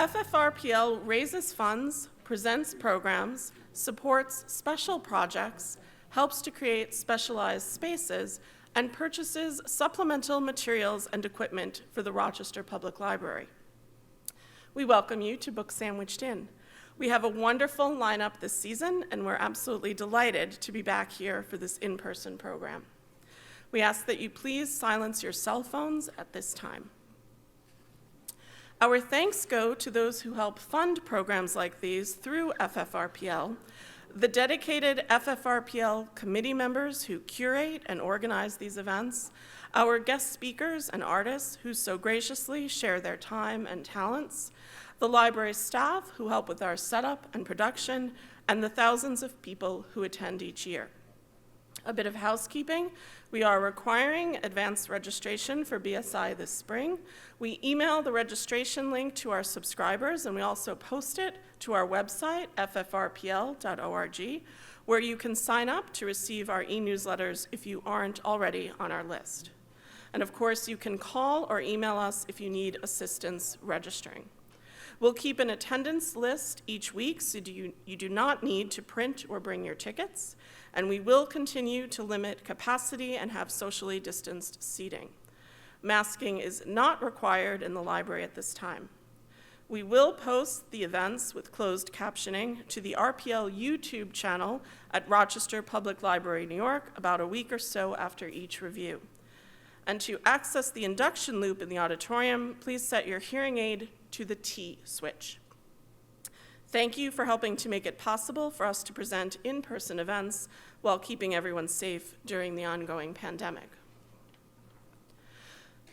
FFRPL raises funds, presents programs, supports special projects, helps to create specialized spaces, and purchases supplemental materials and equipment for the Rochester Public Library. We welcome you to Book Sandwiched In. We have a wonderful lineup this season, and we're absolutely delighted to be back here for this in-person program. We ask that you please silence your cell phones at this time. Our thanks go to those who help fund programs like these through FFRPL, the dedicated FFRPL committee members who curate and organize these events, our guest speakers and artists who so graciously share their time and talents, the library staff who help with our setup and production, and the thousands of people who attend each year. A bit of housekeeping. We are requiring advanced registration for BSI this spring. We email the registration link to our subscribers, and we also post it to our website, ffrpl.org, where you can sign up to receive our e-newsletters if you aren't already on our list. And of course, you can call or email us if you need assistance registering. We'll keep an attendance list each week, so you do not need to print or bring your tickets, and we will continue to limit capacity and have socially distanced seating. Masking is not required in the library at this time. We will post the events with closed captioning to the RPL YouTube channel at Rochester Public Library, New York, about a week or so after each review. And to access the induction loop in the auditorium, please set your hearing aid to the T switch. Thank you for helping to make it possible for us to present in-person events while keeping everyone safe during the ongoing pandemic.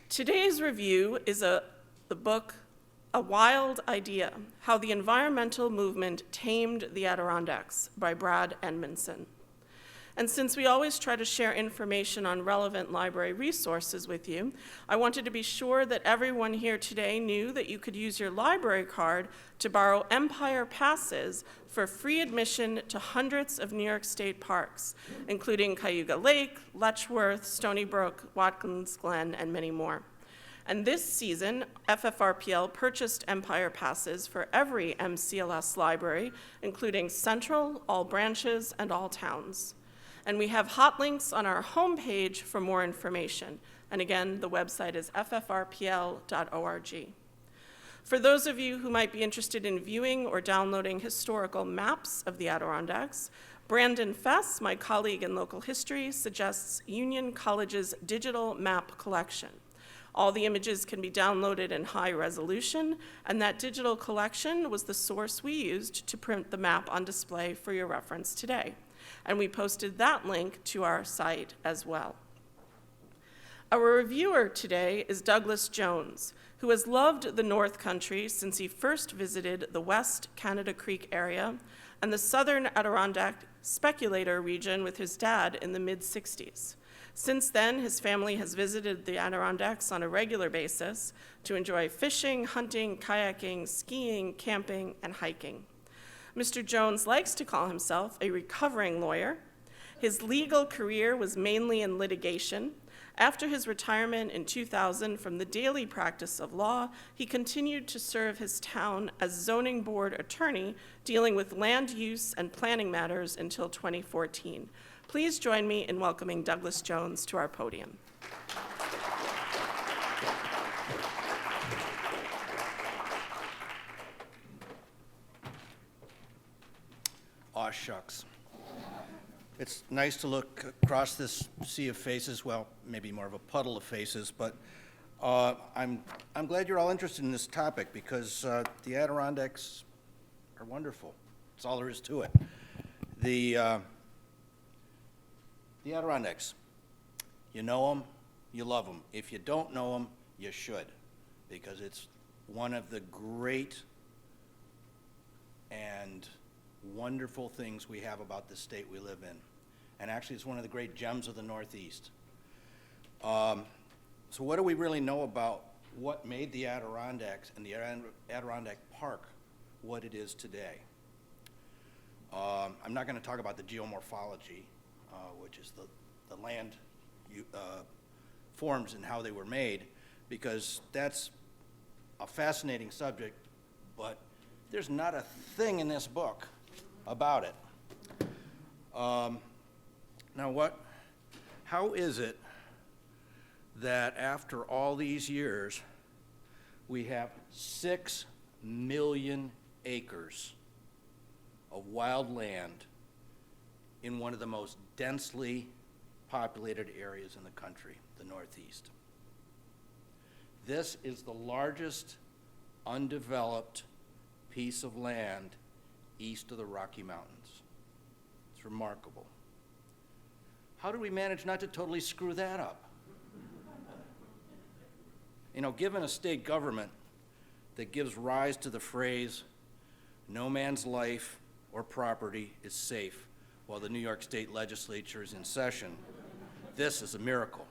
Today's review is the book, A Wild Idea: How the Environmental Movement Tamed the Adirondacks by Brad Edmondson. And since we always try to share information on relevant library resources with you, I wanted to be sure that everyone here today knew that you could use your library card to borrow Empire passes for free admission to hundreds of New York State parks, including Cayuga Lake, Letchworth, Stony Brook, Watkins Glen, and many more. And this season, FFRPL purchased Empire passes for every MCLS library, including Central, all branches, and all towns. And we have hot links on our homepage for more information. And again, the website is ffrpl.org. For those of you who might be interested in viewing or downloading historical maps of the Adirondacks, Brandon Fess, my colleague in local history, suggests Union College's digital map collection. All the images can be downloaded in high resolution, and that digital collection was the source we used to print the map on display for your reference today. And we posted that link to our site as well. Our reviewer today is Douglas Jones, who has loved the North Country since he first visited the West Canada Creek area and the Southern Adirondack speculator region with his dad in the mid-60s. Since then, his family has visited the Adirondacks on a regular basis to enjoy fishing, hunting, kayaking, skiing, camping, and hiking. Mr. Jones likes to call himself a recovering lawyer. His legal career was mainly in litigation. After his retirement in 2000 from the daily practice of law, he continued to serve his town as zoning board attorney, dealing with land use and planning matters until 2014. Please join me in welcoming Douglas Jones to our podium. Aw, shucks. It's nice to look across this sea of faces, well, maybe more of a puddle of faces, but I'm glad you're all interested in this topic because the Adirondacks are wonderful. That's all there is to it. The Adirondacks, you know them, you love them. If you don't know them, you should, because it's one of the great and wonderful things we have about the state we live in. And actually, it's one of the great gems of the Northeast. So what do we really know about what made the Adirondacks and the Adirondack Park what it is today? I'm not going to talk about the geomorphology, which is the land forms and how they were made, because that's a fascinating subject, but there's not a thing in this book about it. How is it that after all these years, we have 6 million acres of wild land in one of the most densely populated areas in the country, the Northeast? This is the largest undeveloped piece of land east of the Rocky Mountains. It's remarkable. How do we manage not to totally screw that up? You know, given a state government that gives rise to the phrase, "No man's life or property is safe," while the New York State Legislature is in session, this is a miracle.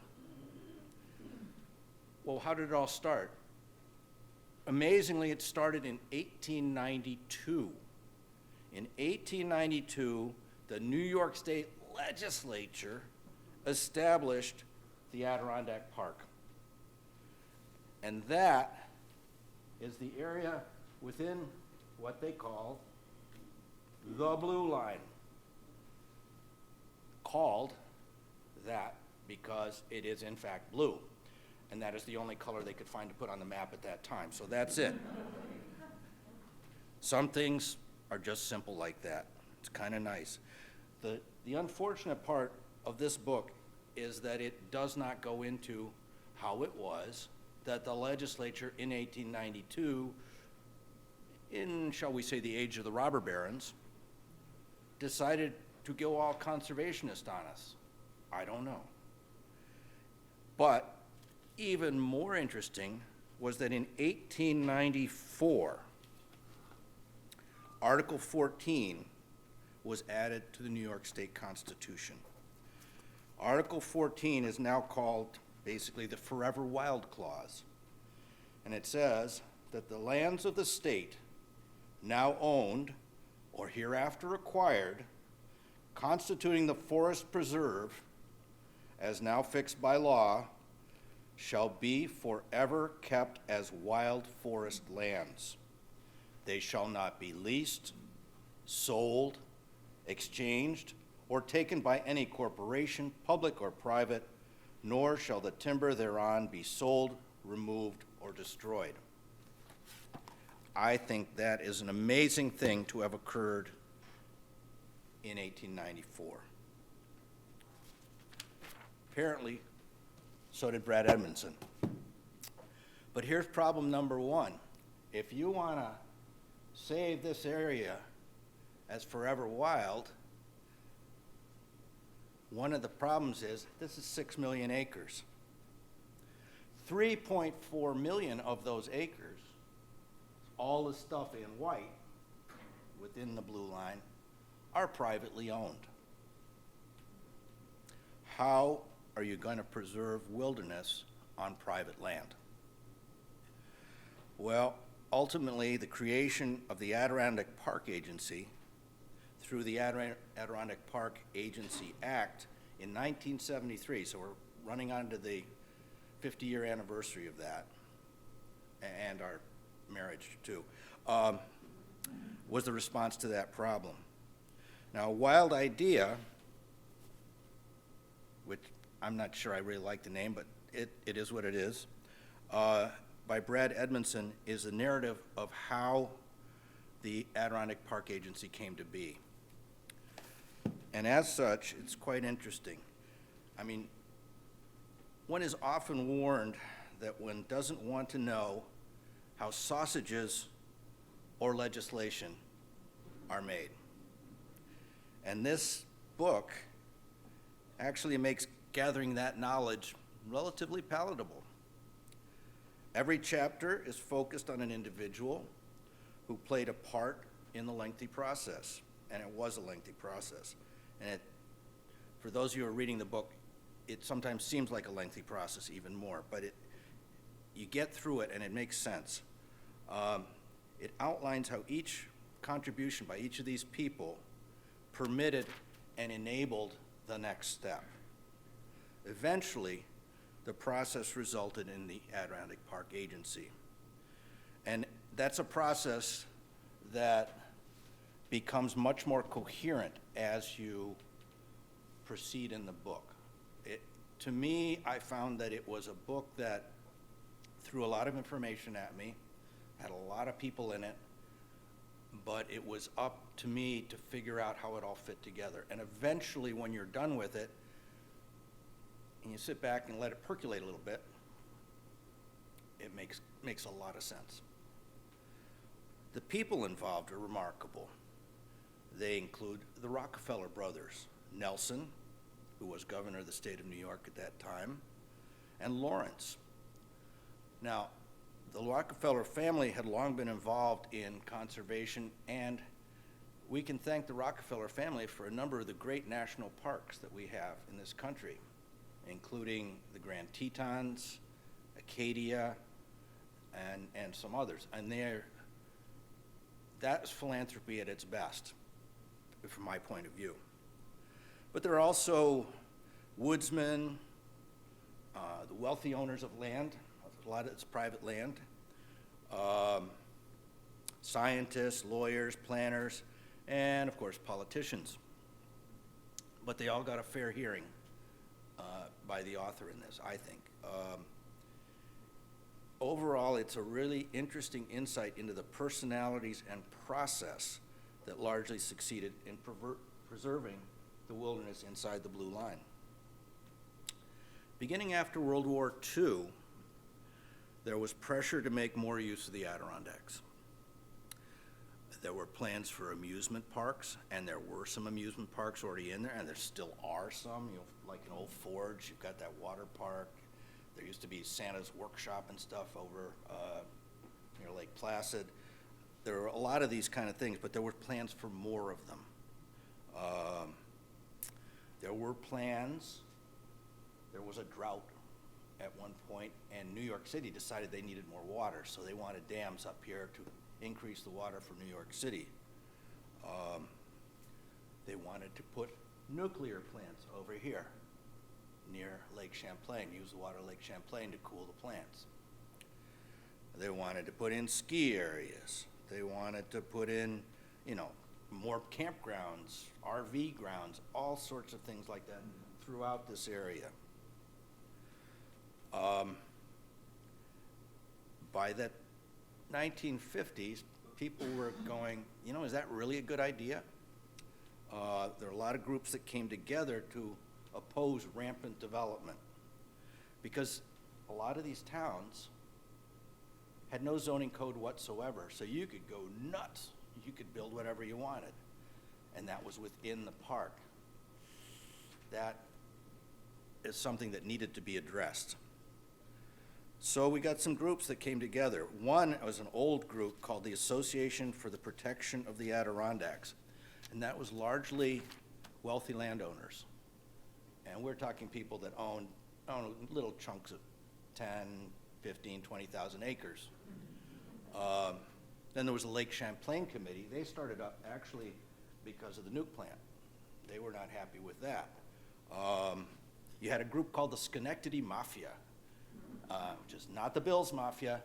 Well, how did it all start? Amazingly, it started in 1892. In 1892, the New York State Legislature established the Adirondack Park. And that is the area within what they call the Blue Line. Called that because it is in fact blue. And that is the only color they could find to put on the map at that time. So that's it. Some things are just simple like that. It's kind of nice. The unfortunate part of this book is that it does not go into how it was that the legislature in 1892, in, shall we say, the age of the robber barons, decided to go all conservationist on us. I don't know. But even more interesting was that in 1894, Article 14 was added to the New York State Constitution. Article 14 is now called basically the Forever Wild Clause. And it says that the lands of the state now owned or hereafter acquired, constituting the forest preserve, as now fixed by law, shall be forever kept as wild forest lands. They shall not be leased, sold, exchanged, or taken by any corporation, public or private, nor shall the timber thereon be sold, removed, or destroyed. I think that is an amazing thing to have occurred in 1894. Apparently, so did Brad Edmondson. But here's problem number one. If you want to save this area as forever wild, one of the problems is this is 6 million acres. 3.4 million of those acres, all the stuff in white within the blue line, are privately owned. How are you going to preserve wilderness on private land? Well, ultimately, the creation of the Adirondack Park Agency through the Adirondack Park Agency Act in 1973, so we're running on to the 50-year anniversary of that, and our marriage too, was the response to that problem. Now, a wild idea, which I'm not sure I really like the name, but it is what it is, by Brad Edmondson, is the narrative of how the Adirondack Park Agency came to be. And as such, it's quite interesting. I mean, one is often warned that one doesn't want to know how sausages or legislation are made. And this book actually makes gathering that knowledge relatively palatable. Every chapter is focused on an individual who played a part in the lengthy process, and it was a lengthy process. And for those of you who are reading the book, it sometimes seems like a lengthy process even more, but you get through it and it makes sense. It outlines how each contribution by each of these people permitted and enabled the next step. Eventually, the process resulted in the Adirondack Park Agency. And that's a process that becomes much more coherent as you proceed in the book. To me, I found that it was a book that threw a lot of information at me, had a lot of people in it, but it was up to me to figure out how it all fit together. And eventually, when you're done with it, and you sit back and let it percolate a little bit, it makes a lot of sense. The people involved are remarkable. They include the Rockefeller brothers, Nelson, who was governor of the state of New York at that time, and Lawrence. Now, the Rockefeller family had long been involved in conservation, and we can thank the Rockefeller family for a number of the great national parks that we have in this country, including the Grand Tetons, Acadia, and some others. And that's philanthropy at its best, from my point of view. But there are also woodsmen, the wealthy owners of land, a lot of it's private land, scientists, lawyers, planners, and of course politicians. But they all got a fair hearing by the author in this, I think. Overall, it's a really interesting insight into the personalities and process that largely succeeded in preserving the wilderness inside the Blue Line. Beginning after World War II, there was pressure to make more use of the Adirondacks. There were plans for amusement parks, and there were some amusement parks already in there, and there still are some, like in Old Forge, you've got that water park. There used to be Santa's workshop and stuff over near Lake Placid. There were a lot of these kind of things, but there were plans for more of them. There were plans. There was a drought at one point, and New York City decided they needed more water, so they wanted dams up here to increase the water for New York City. They wanted to put nuclear plants over here near Lake Champlain, use the water of Lake Champlain to cool the plants. They wanted to put in ski areas. They wanted to put in, more campgrounds, RV grounds, all sorts of things like that throughout this area. By the 1950s, people were going, is that really a good idea? There are a lot of groups that came together to oppose rampant development, because a lot of these towns had no zoning code whatsoever, so you could go nuts. You could build whatever you wanted, and that was within the park. That is something that needed to be addressed. So we got some groups that came together. One was an old group called the Association for the Protection of the Adirondacks, and that was largely wealthy landowners. And we're talking people that own little chunks of 10, 15, 20,000 acres. Then there was the Lake Champlain Committee. They started up actually because of the nuke plant. They were not happy with that. You had a group called the Schenectady Mafia, which is not the Bills Mafia,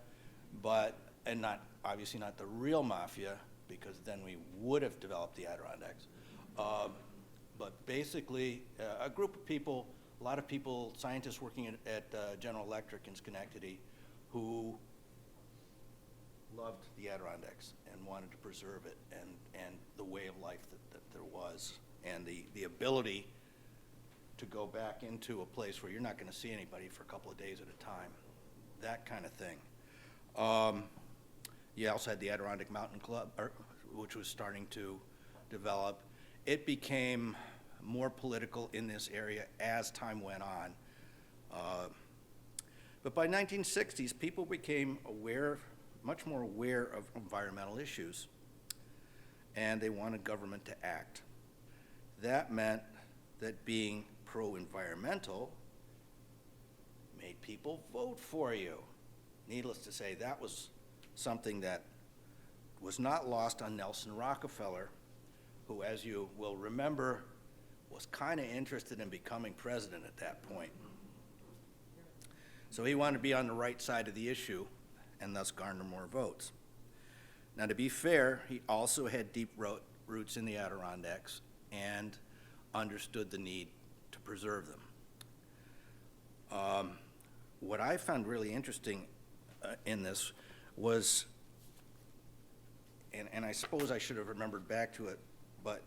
and obviously not the real mafia, because then we would have developed the Adirondacks. But basically, a group of people, a lot of people, scientists working at General Electric in Schenectady, who loved the Adirondacks and wanted to preserve it, and the way of life that there was, and the ability to go back into a place where you're not going to see anybody for a couple of days at a time, that kind of thing. You also had the Adirondack Mountain Club, which was starting to develop. It became more political in this area as time went on. But by 1960s, people became much more aware of environmental issues, and they wanted government to act. That meant that being pro-environmental made people vote for you. Needless to say, that was something that was not lost on Nelson Rockefeller, who, as you will remember, was kind of interested in becoming president at that point. So he wanted to be on the right side of the issue and thus garner more votes. Now, to be fair, he also had deep roots in the Adirondacks and understood the need to preserve them. What I found really interesting in this was, and I suppose I should have remembered back to it, but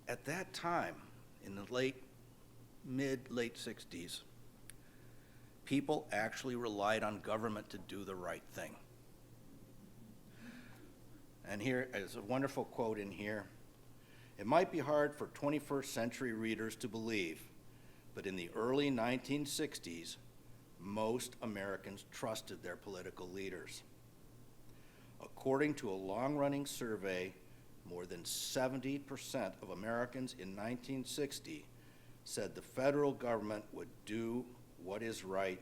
at that time, in the late 60s, people actually relied on government to do the right thing. And here is a wonderful quote in here. It might be hard for 21st century readers to believe, but in the early 1960s, most Americans trusted their political leaders. According to a long-running survey, more than 70% of Americans in 1960 said the federal government would do what is right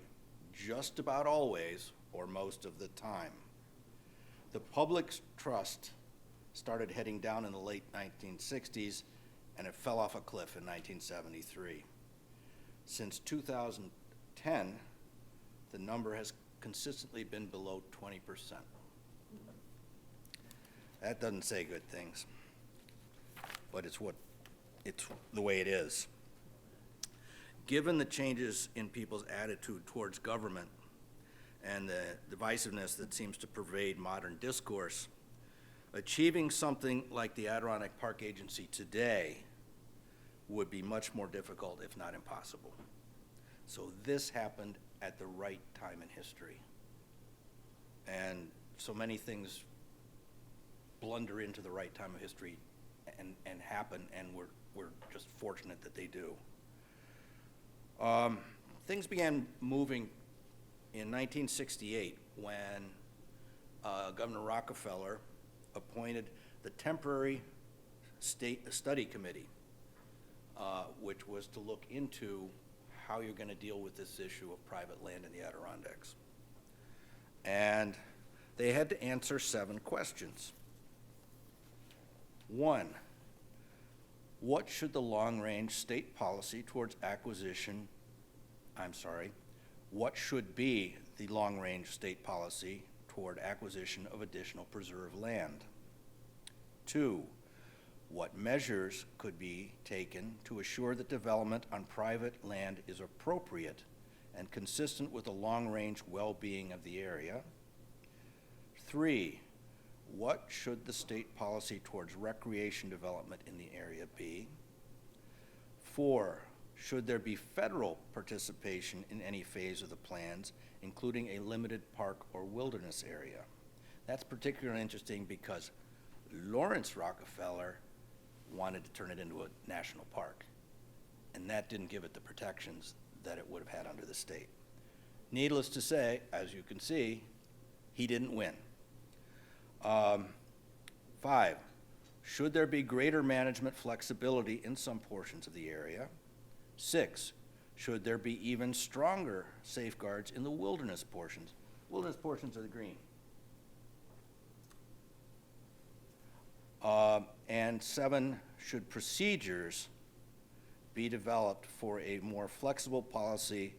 just about always or most of the time. The public's trust started heading down in the late 1960s, and it fell off a cliff in 1973. Since 2010, the number has consistently been below 20%. That doesn't say good things, but it's the way it is. Given the changes in people's attitude towards government and the divisiveness that seems to pervade modern discourse, achieving something like the Adirondack Park Agency today would be much more difficult, if not impossible. So this happened at the right time in history. And so many things blunder into the right time of history and happen, and we're just fortunate that they do. Things began moving in 1968 when Governor Rockefeller appointed the temporary state study committee, which was to look into how you're going to deal with this issue of private land in the Adirondacks. And they had to answer 7 questions. 1, what should the long-range state policy towards what should be the long-range state policy toward acquisition of additional preserved land? 2, what measures could be taken to assure that development on private land is appropriate and consistent with the long-range well-being of the area? 3, what should the state policy towards recreation development in the area be? 4, should there be federal participation in any phase of the plans, including a limited park or wilderness area? That's particularly interesting because Lawrence Rockefeller wanted to turn it into a national park, and that didn't give it the protections that it would have had under the state. Needless to say, as you can see, he didn't win. 5, should there be greater management flexibility in some portions of the area? 6, should there be even stronger safeguards in the wilderness portions? Wilderness portions are the green. And 7, should procedures be developed for a more flexible policy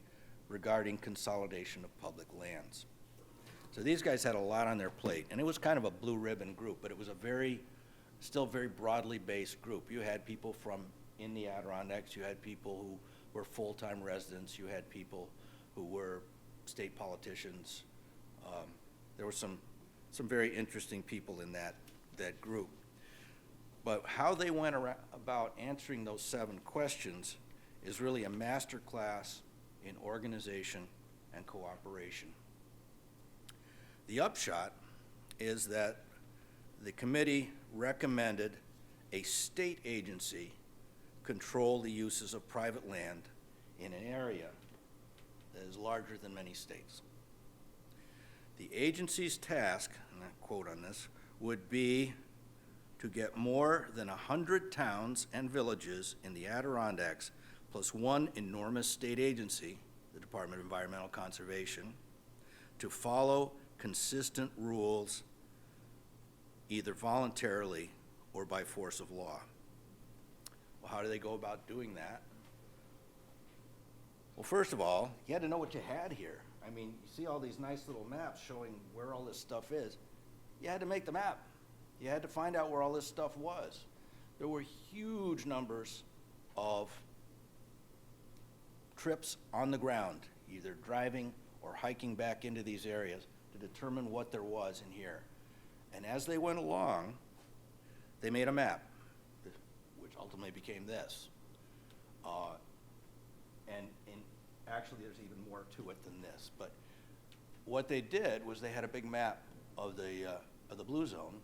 regarding consolidation of public lands? So these guys had a lot on their plate, and it was kind of a blue ribbon group, but it was a still very broadly based group. You had people from in the Adirondacks, you had people who were full-time residents, you had people who were state politicians. There were some very interesting people in that group. But how they went about answering those 7 questions is really a master class in organization and cooperation. The upshot is that the committee recommended a state agency control the uses of private land in an area that is larger than many states. The agency's task, and I quote on this, would be to get more than 100 towns and villages in the Adirondacks, plus one enormous state agency, the Department of Environmental Conservation, to follow consistent rules either voluntarily or by force of law. Well, how do they go about doing that? Well, first of all, you had to know what you had here. I mean, you see all these nice little maps showing where all this stuff is. You had to make the map. You had to find out where all this stuff was. There were huge numbers of trips on the ground, either driving or hiking back into these areas to determine what there was in here. And as they went along, they made a map, which ultimately became this. And actually, there's even more to it than this. But what they did was they had a big map of the blue zone,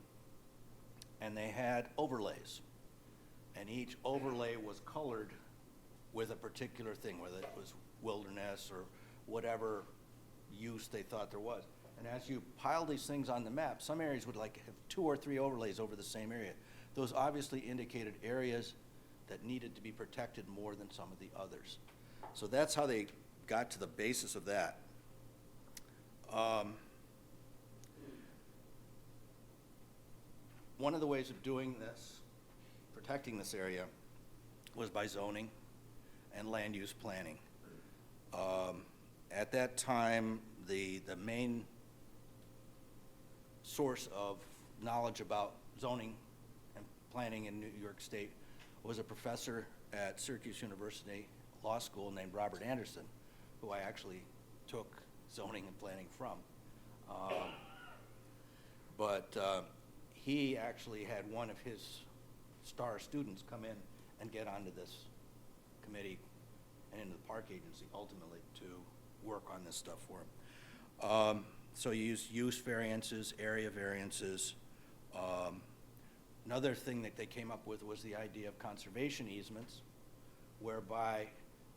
and they had overlays. And each overlay was colored with a particular thing, whether it was wilderness or whatever use they thought there was. And as you pile these things on the map, some areas would like have 2 or 3 overlays over the same area. Those obviously indicated areas that needed to be protected more than some of the others. So that's how they got to the basis of that. One of the ways of doing this, protecting this area, was by zoning and land use planning. At that time, the main source of knowledge about zoning and planning in New York State was a professor at Syracuse University Law School named Robert Anderson, who I actually took zoning and planning from. But he actually had one of his star students come in and get onto this committee and into the park agency ultimately to work on this stuff for him. So you use use variances, area variances. Another thing that they came up with was the idea of conservation easements, whereby,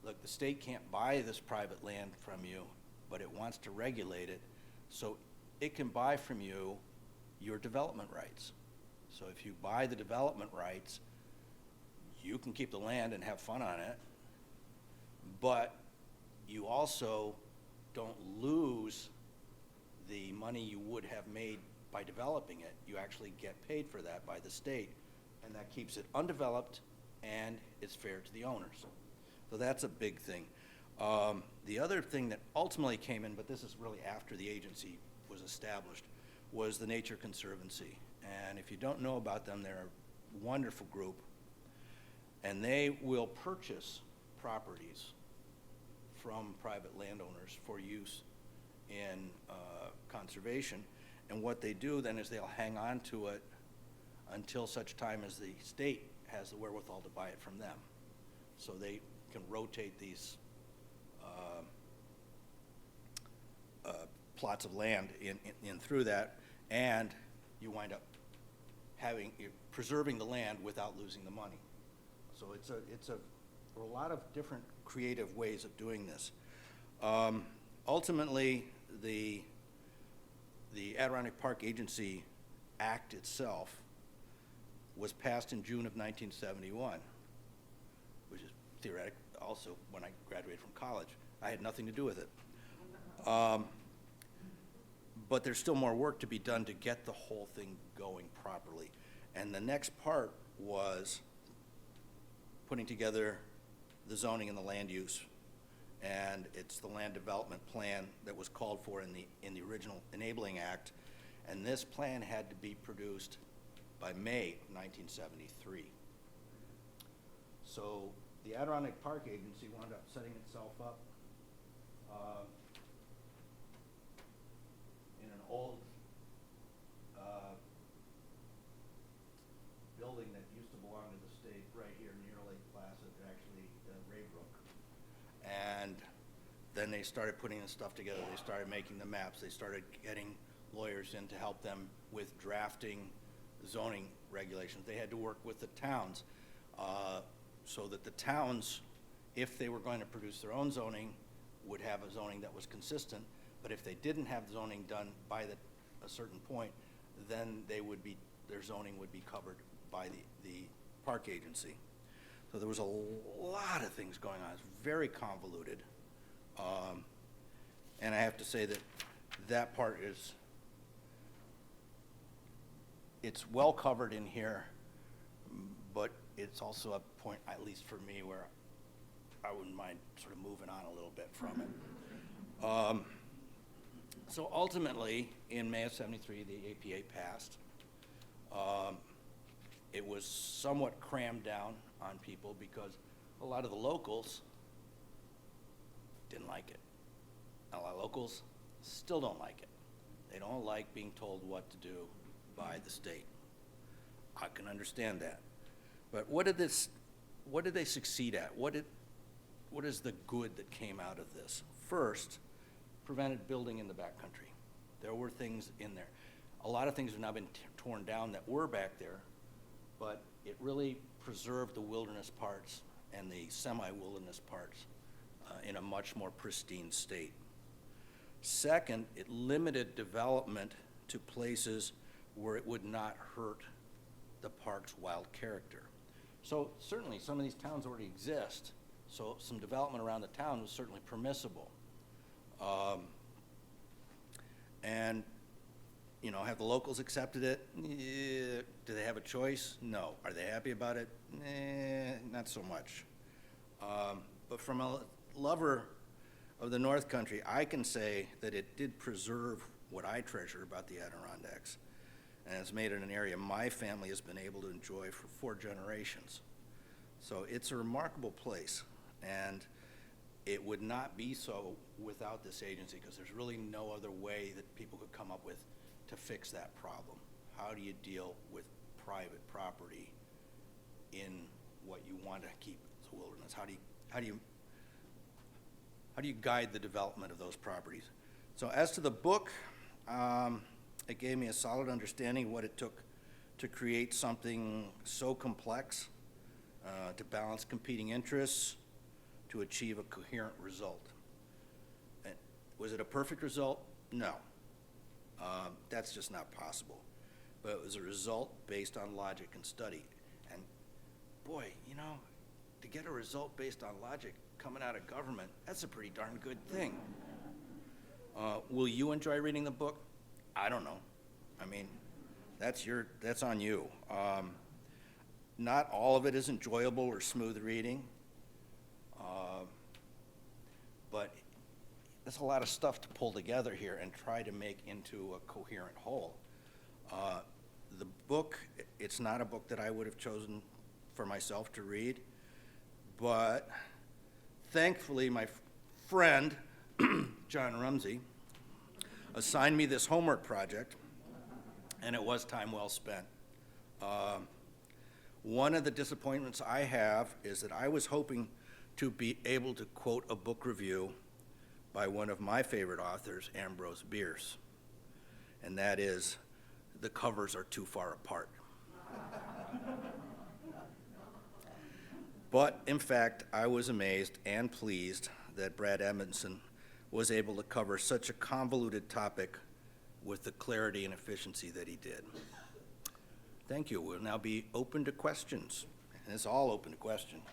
look, the state can't buy this private land from you, but it wants to regulate it, so it can buy from you your development rights. So if you buy the development rights, you can keep the land and have fun on it, but you also don't lose the money you would have made by developing it. You actually get paid for that by the state, and that keeps it undeveloped and it's fair to the owners. So that's a big thing. The other thing that ultimately came in, but this is really after the agency was established, was the Nature Conservancy. And if you don't know about them, they're a wonderful group, and they will purchase properties from private landowners for use in conservation. And what they do then is they'll hang on to it until such time as the state has the wherewithal to buy it from them. So they can rotate these plots of land in through that, and you wind up preserving the land without losing the money. So it's a lot of different creative ways of doing this. Ultimately, the Adirondack Park Agency Act itself was passed in June of 1971, which is theoretic. Also, when I graduated from college, I had nothing to do with it. But there's still more work to be done to get the whole thing going properly. And the next part was putting together the zoning and the land use. And it's the land development plan that was called for in the original Enabling Act. And this plan had to be produced by May of 1973. So the Adirondack Park Agency wound up setting itself up in an old building that used to belong to the state right here near Lake Placid, actually Raybrook. And then they started putting this stuff together. They started making the maps. They started getting lawyers in to help them with drafting zoning regulations. They had to work with the towns so that the towns, if they were going to produce their own zoning, would have a zoning that was consistent. But if they didn't have zoning done by a certain point, then their zoning would be covered by the park agency. So there was a lot of things going on. It's very convoluted. And I have to say that part it's well covered in here, but it's also a point, at least for me, where I wouldn't mind sort of moving on a little bit from it. So ultimately, in May of '73, the APA passed. It was somewhat crammed down on people because a lot of the locals didn't like it. A lot of locals still don't like it. They don't like being told what to do by the state. I can understand that. But what did they succeed at? What is the good that came out of this? First, prevented building in the backcountry. There were things in there. A lot of things have now been torn down that were back there, but it really preserved the wilderness parts and the semi-wilderness parts in a much more pristine state. Second, it limited development to places where it would not hurt the park's wild character. So certainly some of these towns already exist, so some development around the town was certainly permissible. And, you know, have the locals accepted it? Do they have a choice? No. Are they happy about it? Not so much. But from a lover of the North Country, I can say that it did preserve what I treasure about the Adirondacks, and it's made it an area my family has been able to enjoy for 4 generations. So it's a remarkable place, and it would not be so without this agency, because there's really no other way that people could come up with to fix that problem. How do you deal with private property in what you want to keep as a wilderness? How do you guide the development of those properties? So as to the book, it gave me a solid understanding of what it took to create something so complex, to balance competing interests, to achieve a coherent result. And was it a perfect result? No. That's just not possible. But it was a result based on logic and study. And boy, you know, to get a result based on logic coming out of government, that's a pretty darn good thing. Will you enjoy reading the book? I don't know. I mean, that's on you. Not all of it is enjoyable or smooth reading, but there's a lot of stuff to pull together here and try to make into a coherent whole. The book, it's not a book that I would have chosen for myself to read, but thankfully my friend, John Rumsey, assigned me this homework project, and it was time well spent. One of the disappointments I have is that I was hoping to be able to quote a book review by one of my favorite authors, Ambrose Bierce, and that is, the covers are too far apart. But in fact, I was amazed and pleased that Brad Edmondson was able to cover such a convoluted topic with the clarity and efficiency that he did. Thank you. We'll now be open to questions, and it's all open to questions.